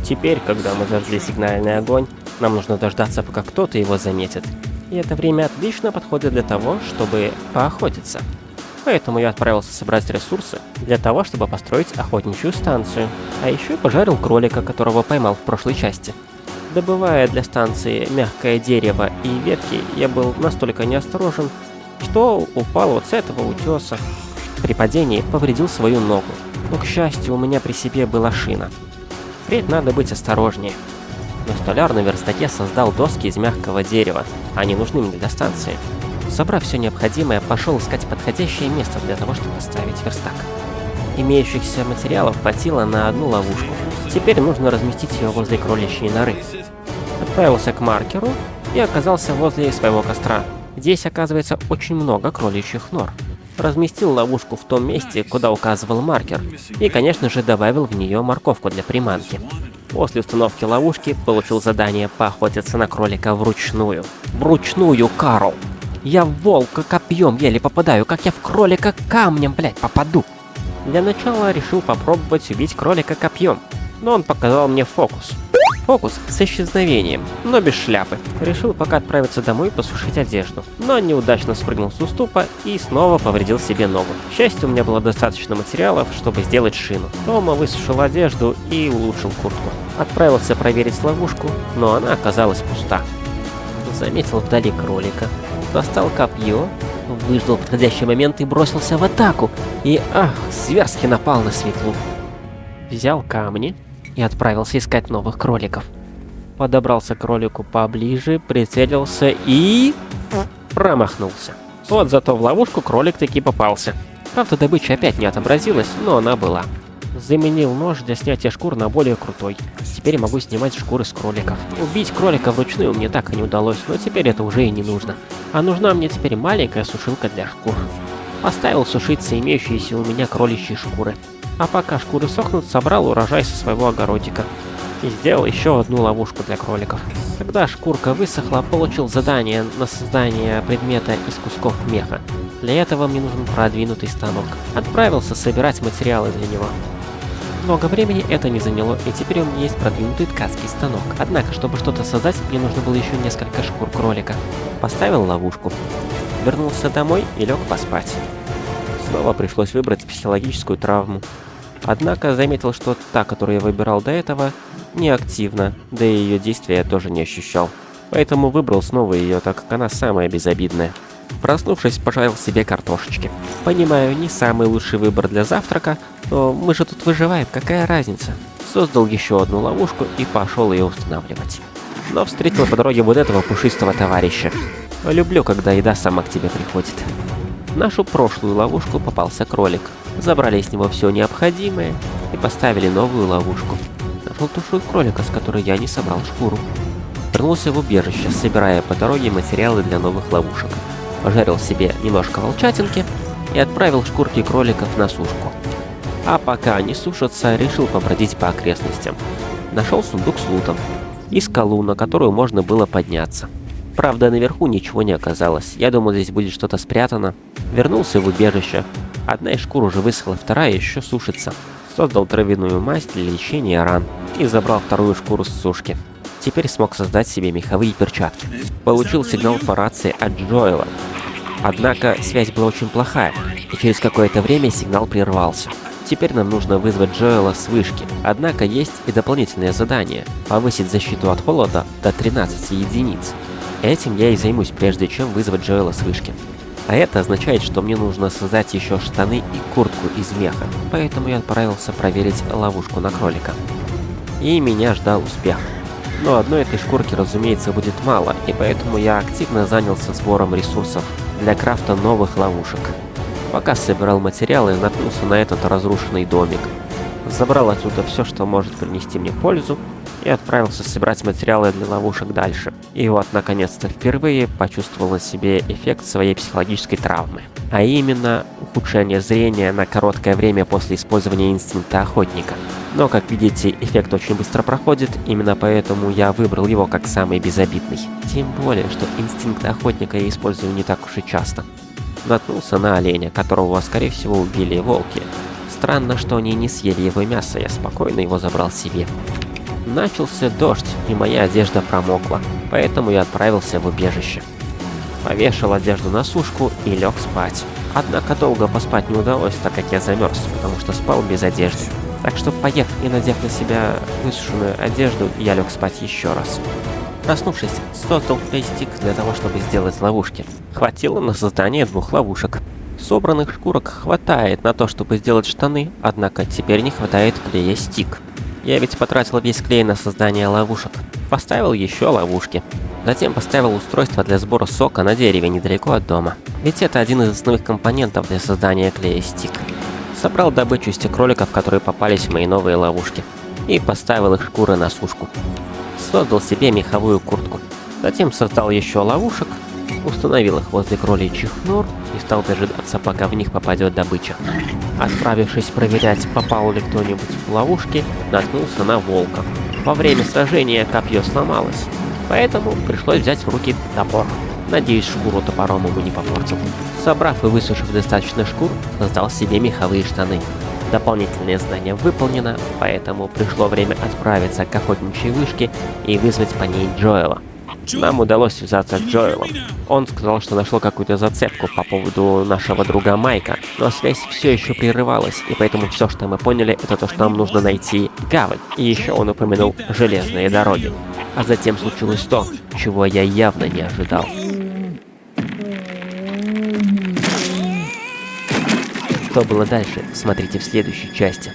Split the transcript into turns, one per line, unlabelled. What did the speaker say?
Теперь, когда мы зажгли сигнальный огонь, нам нужно дождаться, пока кто-то его заметит. И это время отлично подходит для того, чтобы поохотиться. Поэтому я отправился собрать ресурсы для того, чтобы построить охотничью станцию. А еще и пожарил кролика, которого поймал в прошлой части. Добывая для станции мягкое дерево и ветки, я был настолько неосторожен, что упал вот с этого утеса. При падении повредил свою ногу, но, к счастью, у меня при себе была шина. Впредь надо быть осторожнее. Но столяр на верстаке создал доски из мягкого дерева, они нужны мне для станции. Собрав все необходимое, пошел искать подходящее место для того, чтобы поставить верстак. Имеющихся материалов хватило на одну ловушку. Теперь нужно разместить ее возле кроличьей норы. Отправился к маркеру и оказался возле своего костра. Здесь, оказывается, очень много кроличьих нор. Разместил ловушку в том месте, куда указывал маркер, и, конечно же, добавил в нее морковку для приманки. После установки ловушки получил задание поохотиться на кролика вручную. Вручную, Карл! Я в волка копьем еле попадаю, как я в кролика камнем, блять, попаду. Для начала решил попробовать убить кролика копьем, но он показал мне фокус. Фокус с исчезновением, но без шляпы. Решил пока отправиться домой посушить одежду, но неудачно спрыгнул с уступа и снова повредил себе ногу. К счастью, у меня было достаточно материалов, чтобы сделать шину. Дома высушил одежду и улучшил куртку. Отправился проверить ловушку, но она оказалась пуста. Заметил вдали кролика, достал копье, выждал подходящий момент и бросился в атаку. И, зверски напал на светлу. Взял камни и отправился искать новых кроликов. Подобрался к кролику поближе, прицелился и... промахнулся. Вот зато в ловушку кролик таки попался. Правда, добыча опять не отобразилась, но она была. Заменил нож для снятия шкур на более крутой. Теперь могу снимать шкуры с кроликов. Убить кролика вручную мне так и не удалось, но теперь это уже и не нужно. А нужна мне теперь маленькая сушилка для шкур. Поставил сушиться имеющиеся у меня кроличьи шкуры. А пока шкуры сохнут, собрал урожай со своего огородика. И сделал еще одну ловушку для кроликов. Когда шкурка высохла, получил задание на создание предмета из кусков меха. Для этого мне нужен продвинутый станок. Отправился собирать материалы для него. Много времени это не заняло, и теперь у меня есть продвинутый ткацкий станок. Однако, чтобы что-то создать, мне нужно было еще несколько шкур кролика. Поставил ловушку. Вернулся домой и лег поспать. Снова пришлось выбрать психологическую травму. Однако заметил, что та, которую я выбирал до этого, не активна, да и ее действия я тоже не ощущал. Поэтому выбрал снова ее, так как она самая безобидная. Проснувшись, пожарил себе картошечки. Понимаю, не самый лучший выбор для завтрака, но мы же тут выживаем, какая разница. Создал еще одну ловушку и пошел ее устанавливать. Но встретил по дороге вот этого пушистого товарища. Люблю, когда еда сама к тебе приходит. В нашу прошлую ловушку попался кролик. Забрали с него все необходимое и поставили новую ловушку. Нашел тушу кролика, с которой я не собрал шкуру. Вернулся в убежище, собирая по дороге материалы для новых ловушек. Пожарил себе немножко волчатинки и отправил шкурки кроликов на сушку. А пока они сушатся, решил побродить по окрестностям. Нашел сундук с лутом и скалу, на которую можно было подняться. Правда, наверху ничего не оказалось. Я думал, здесь будет что-то спрятано. Вернулся в убежище. Одна из шкур уже высохла, вторая еще сушится. Создал травяную мазь для лечения ран и забрал вторую шкуру с сушки. Теперь смог создать себе меховые перчатки. Получил сигнал по рации от Джоэла. Однако связь была очень плохая, и через какое-то время сигнал прервался. Теперь нам нужно вызвать Джоэла с вышки. Однако есть и дополнительное задание – повысить защиту от холода до 13 единиц. Этим я и займусь, прежде чем вызвать Джоэла с вышки. А это означает, что мне нужно создать еще штаны и куртку из меха. Поэтому я отправился проверить ловушку на кролика. И меня ждал успех. Но одной этой шкурки, разумеется, будет мало, и поэтому я активно занялся сбором ресурсов для крафта новых ловушек. Пока собирал материалы, наткнулся на этот разрушенный домик. Забрал отсюда все, что может принести мне пользу, и отправился собирать материалы для ловушек дальше. И вот, наконец-то, впервые почувствовал на себе эффект своей психологической травмы. А именно, ухудшение зрения на короткое время после использования инстинкта охотника. Но, как видите, эффект очень быстро проходит, именно поэтому я выбрал его как самый безобидный. Тем более, что инстинкт охотника я использую не так уж и часто. Наткнулся на оленя, которого, скорее всего, убили волки. Странно, что они не съели его мясо, я спокойно его забрал себе. Начался дождь, и моя одежда промокла, поэтому я отправился в убежище. Повешал одежду на сушку и лег спать. Однако долго поспать не удалось, так как я замерз, потому что спал без одежды. Так что, поев и надев на себя высушенную одежду, я лег спать еще раз. Проснувшись, создал клей-стик для того, чтобы сделать ловушки. Хватило на создание 2 ловушек. Собранных шкурок хватает на то, чтобы сделать штаны, однако теперь не хватает клея-стик. Я ведь потратил весь клей на создание ловушек. Поставил еще ловушки. Затем поставил устройство для сбора сока на дереве недалеко от дома. Ведь это один из основных компонентов для создания клея-стик. Собрал добычу из тех кроликов, которые попались в мои новые ловушки. И поставил их шкуры на сушку. Создал себе меховую куртку. Затем создал еще ловушек. Установил их возле кроличьих нор и стал дожидаться, пока в них попадет добыча. Отправившись проверять, попал ли кто-нибудь в ловушки, наткнулся на волка. Во время сражения копье сломалось, поэтому пришлось взять в руки топор. Надеюсь, шкуру топором ему не попортил. Собрав и высушив достаточно шкур, создал себе меховые штаны. Дополнительное задание выполнено, поэтому пришло время отправиться к охотничьей вышке и вызвать по ней Джоэла. Нам удалось связаться с Джоэлом. Он сказал, что нашел какую-то зацепку по поводу нашего друга Майка, но связь все еще прерывалась, и поэтому все, что мы поняли, это то, что нам нужно найти гавань. И еще он упомянул железные дороги. А затем случилось то, чего я явно не ожидал. Что было дальше, смотрите в следующей части.